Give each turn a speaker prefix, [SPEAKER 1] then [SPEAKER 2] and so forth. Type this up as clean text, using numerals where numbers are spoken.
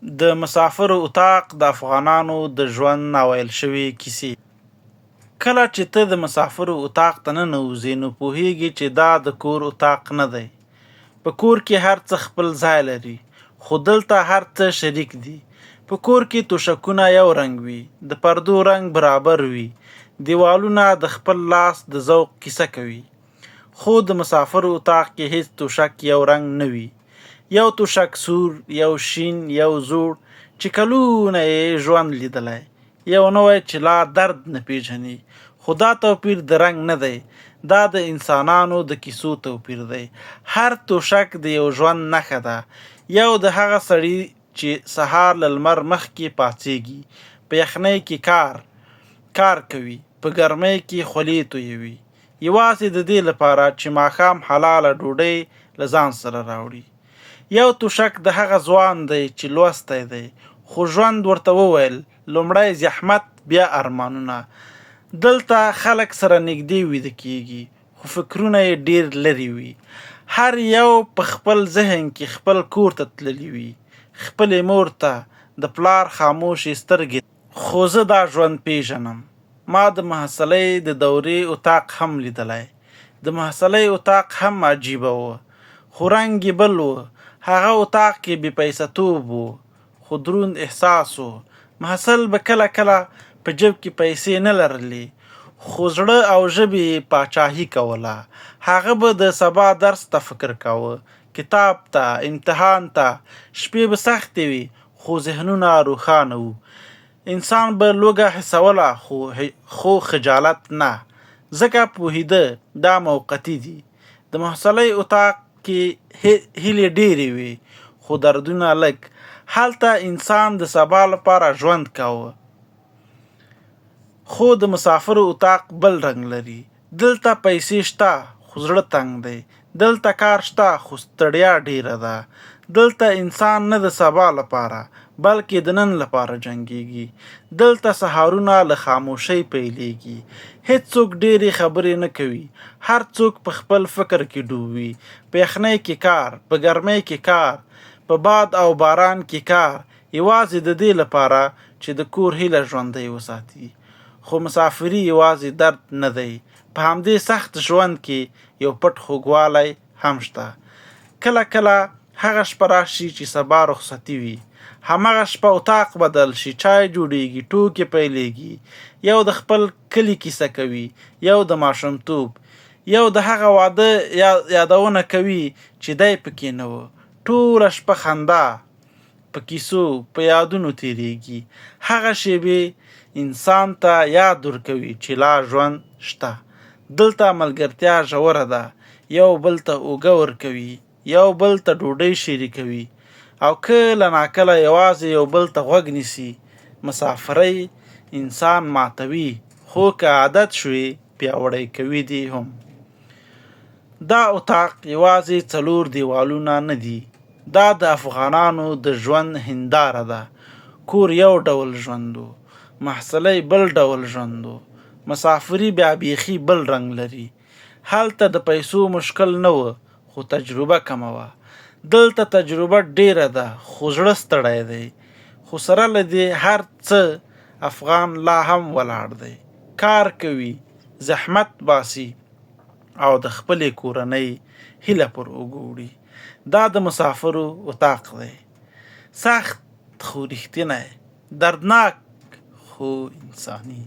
[SPEAKER 1] د مسافرو اتاق د افغانانو د ژوند ناویل شوې کیسې. کله چې ته د مسافرو اتاق ته ننوځې نو پوهېږې چې دا د کور اتاق نه دی. په کور کې هر څه خپل ځای لري، خو دلته هر څه شریک دي. په کور کې توشکونه یو رنګ وي، د پردو رنګ برابر وي، دیوالونه د خپل لاس د ذوق کیسه کوي. خو د مسافرو اتاق کې هیڅ توشک یو رنګ نه وي. یو توشک سور، یو شین، یو زوړ چې کلونه یې ژوند لیدلی، یو نوی چې لا درد نه پیژني. خو دا توپیر د رنګ نه دی، دا د انسانانو د کیسو توپیر دی. هر توشک د یو ژوند نښه ده. یو د هغه سړي چې سهار له لمر مخکې پاڅېږي، په یخنۍ کې کار کوي، په ګرمۍ کې خولې تویوي، یوازې د دې لپاره چې ماښام حلاله ډوډۍ له ځان سره راوړي. یو توشک د هغه ځوان دی چې لوستی دی، خو ژوند ورته وویل لومړی زحمت بیا ارمانونه. دلته خلک سره نږدې ویده کېږي، خو فکرونه یې ډېر لرې وي. هر یو په خپل ذهن کې خپل کور ته تللی وي، خپلې مور ته د پلار خاموشې سترګې. خو زه دا ژوند پیژنم. ما د محصلۍ د دورې اتاق هم لیدلی. د محصلۍ اتاق هم عجیبه و، خو رنګ یې بل و. هغه اتاق کې بې پیسه‌توب و، خو دروند احساس و. محصل به کله کله په جیب کې پیسې نه لرلې، خو زړه او ژبې یې پاچاهي کوله. هغه به د سبا درس ته فکر کاوه، کتاب ته، امتحان ته. شپې به سختې وي، خو ذهنونه روښانه وو. انسان به لوږه حسوله، خو خجالت نه، ځکه پوهېده دا موقتي دي. د محصلۍ اتاق کې هیلې ډېرې وي، خو دردونه لږ. هلته انسان د سبا لپاره ژوند کاوه. خو د مسافرو اتاق بل رنګ لري. دلته پیسې شته، خو زړه تنګ دی. دلته کار شته، خو ستړیا ډېره ده. دلته انسان نه د سبا لپاره، بلکې د نن لپاره جنګېږي. دلته سهارونه له خاموشۍ پیلېږي. هیڅوک ډېرې خبرې نه کوي، هر څوک په خپل فکر کې ډوب وي. په یخنۍ کې کار، په ګرمۍ کې کار، په باد او باران کې کار، یوازې د دې لپاره چې د کور هیله ژوندۍ وساتي. خو مسافري یوازې درد نه دی، په همدې سخت ژوند کې یو پټ خوږوالی هم شته. کله کله هغه شپه راشي چې سبا رخصتي وي. همغه شپه اتاق بدل شي، چای جوړېږي، ټوکې پیلېږي. یو د خپل کلي کیسه کوي، یو د ماشومتوب، یو د هغه واده یادونه کوي چې دی پکې نه و. ټوله شپه خندا په کیسو، په یادونو تېرېږي. هغه شېبې انسان ته یاد ورکوي چې لا ژوند شته. دلته ملګرتیا ژوره ده، یو بل ته اوږه ورکوي، یو بل ته ډوډۍ شریکوي، او کله ناکله یوازې یو بل ته غوږ نیسي. مسافرۍ انسان ماتوي، خو که عادت شوي پیاوړی کوي دې هم. دا اتاق یوازې 4 دیوالونه نه دي، دا د افغانانو د ژوند هنداره ده. کور یو ډول ژوند و، محصلۍ بل ډول ژوند و، مسافري بیا بیخي بل رنګ لري. هلته د پیسو مشکل نه و، خو تجربه کمه وه. دلته تجربه ډېره ده، خو زړه ستړی دی. خو سره له دې هر څه افغان لا هم ولاړ دی، کار کوي، زحمت باسي، او د خپلې کورنۍ هیله پر اوږو وړي. دا د مسافرو اتاق دی. سخت خو رښتینی، دردناک خو انساني.